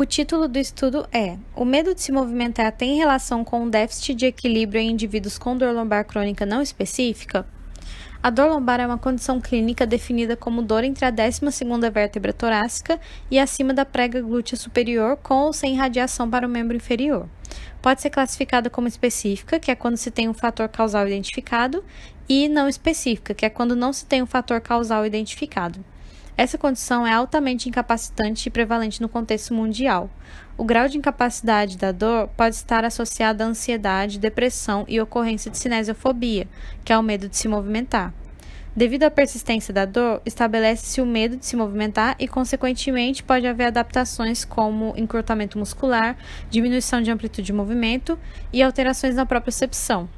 O título do estudo é: o medo de se movimentar tem relação com um déficit de equilíbrio em indivíduos com dor lombar crônica não específica? A dor lombar é uma condição clínica definida como dor entre a 12ª vértebra torácica e acima da prega glútea superior, com ou sem radiação para o membro inferior. Pode ser classificada como específica, que é quando se tem um fator causal identificado, e não específica, que é quando não se tem um fator causal identificado. Essa condição é altamente incapacitante e prevalente no contexto mundial. O grau de incapacidade da dor pode estar associado à ansiedade, depressão e ocorrência de cinesiofobia, que é o medo de se movimentar. Devido à persistência da dor, estabelece-se o medo de se movimentar e, consequentemente, pode haver adaptações como encurtamento muscular, diminuição de amplitude de movimento e alterações na propriocepção.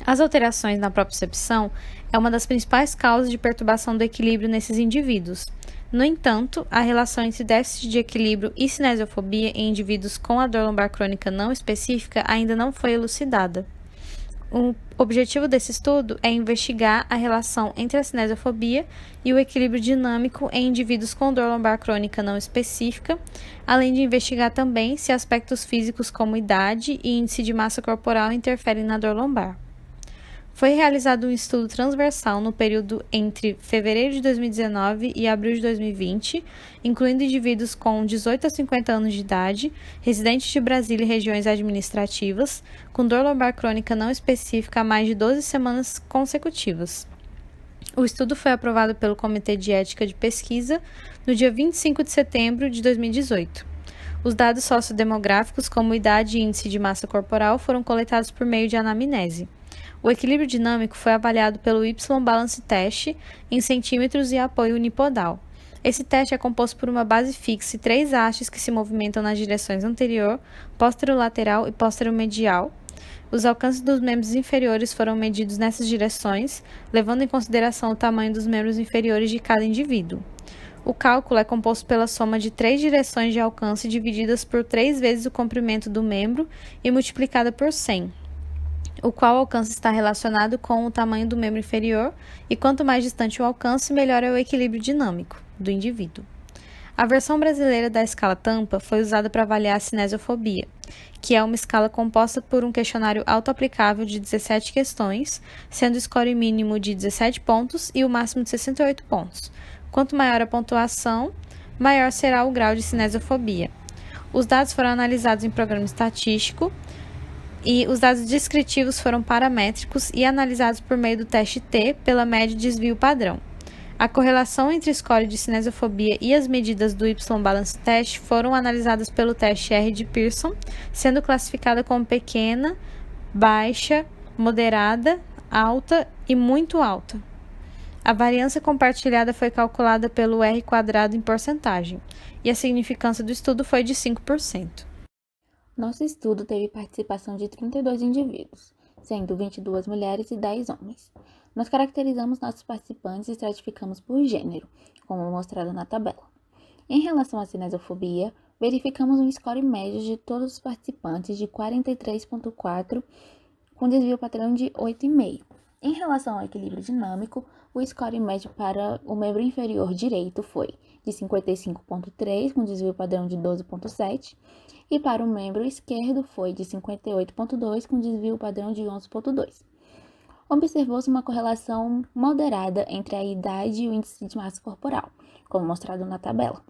As alterações na propriocepção é uma das principais causas de perturbação do equilíbrio nesses indivíduos. No entanto, a relação entre déficit de equilíbrio e cinesiofobia em indivíduos com a dor lombar crônica não específica ainda não foi elucidada. O objetivo desse estudo é investigar a relação entre a cinesiofobia e o equilíbrio dinâmico em indivíduos com dor lombar crônica não específica, além de investigar também se aspectos físicos como idade e índice de massa corporal interferem na dor lombar. Foi realizado um estudo transversal no período entre fevereiro de 2019 e abril de 2020, incluindo indivíduos com 18 a 50 anos de idade, residentes de Brasília e regiões administrativas, com dor lombar crônica não específica há mais de 12 semanas consecutivas. O estudo foi aprovado pelo Comitê de Ética de Pesquisa no dia 25 de setembro de 2018. Os dados sociodemográficos, como idade e índice de massa corporal, foram coletados por meio de anamnese. O equilíbrio dinâmico foi avaliado pelo Y-Balance Test em centímetros e apoio unipodal. Esse teste é composto por uma base fixa e 3 hastes que se movimentam nas direções anterior, posterolateral e posteromedial. Os alcances dos membros inferiores foram medidos nessas direções, levando em consideração o tamanho dos membros inferiores de cada indivíduo. O cálculo é composto pela soma de 3 direções de alcance divididas por 3 vezes o comprimento do membro e multiplicada por 100. O qual alcance está relacionado com o tamanho do membro inferior, e quanto mais distante o alcance, melhor é o equilíbrio dinâmico do indivíduo. A versão brasileira da escala Tampa foi usada para avaliar a cinesiofobia, que é uma escala composta por um questionário autoaplicável de 17 questões, sendo o score mínimo de 17 pontos e o máximo de 68 pontos. Quanto maior a pontuação, maior será o grau de cinesiofobia. Os dados foram analisados em programa estatístico, e os dados descritivos foram paramétricos e analisados por meio do teste T pela média de desvio padrão. A correlação entre score de cinesiofobia e as medidas do Y-Balance Test foram analisadas pelo teste R de Pearson, sendo classificada como pequena, baixa, moderada, alta e muito alta. A variância compartilhada foi calculada pelo R² em porcentagem, e a significância do estudo foi de 5%. Nosso estudo teve participação de 32 indivíduos, sendo 22 mulheres e 10 homens. Nós caracterizamos nossos participantes e estratificamos por gênero, como mostrado na tabela. Em relação à cinesiofobia, verificamos um score médio de todos os participantes de 43,4, com desvio padrão de 8,5. Em relação ao equilíbrio dinâmico, o score médio para o membro inferior direito foi de 55,3, com desvio padrão de 12,7, e para o membro esquerdo foi de 58,2, com desvio padrão de 11,2. Observou-se uma correlação moderada entre a idade e o índice de massa corporal, como mostrado na tabela.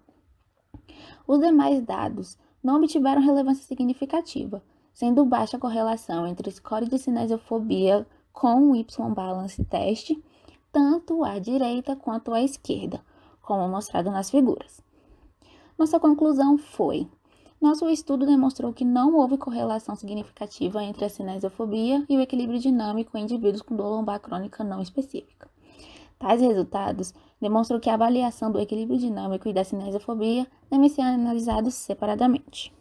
Os demais dados não obtiveram relevância significativa, sendo baixa a correlação entre o score de cinesiofobia com o Y-Balance Test, tanto à direita quanto à esquerda, como mostrado nas figuras. Nossa conclusão foi: nosso estudo demonstrou que não houve correlação significativa entre a cinesiofobia e o equilíbrio dinâmico em indivíduos com dor lombar crônica não específica. Tais resultados demonstram que a avaliação do equilíbrio dinâmico e da cinesiofobia devem ser analisados separadamente.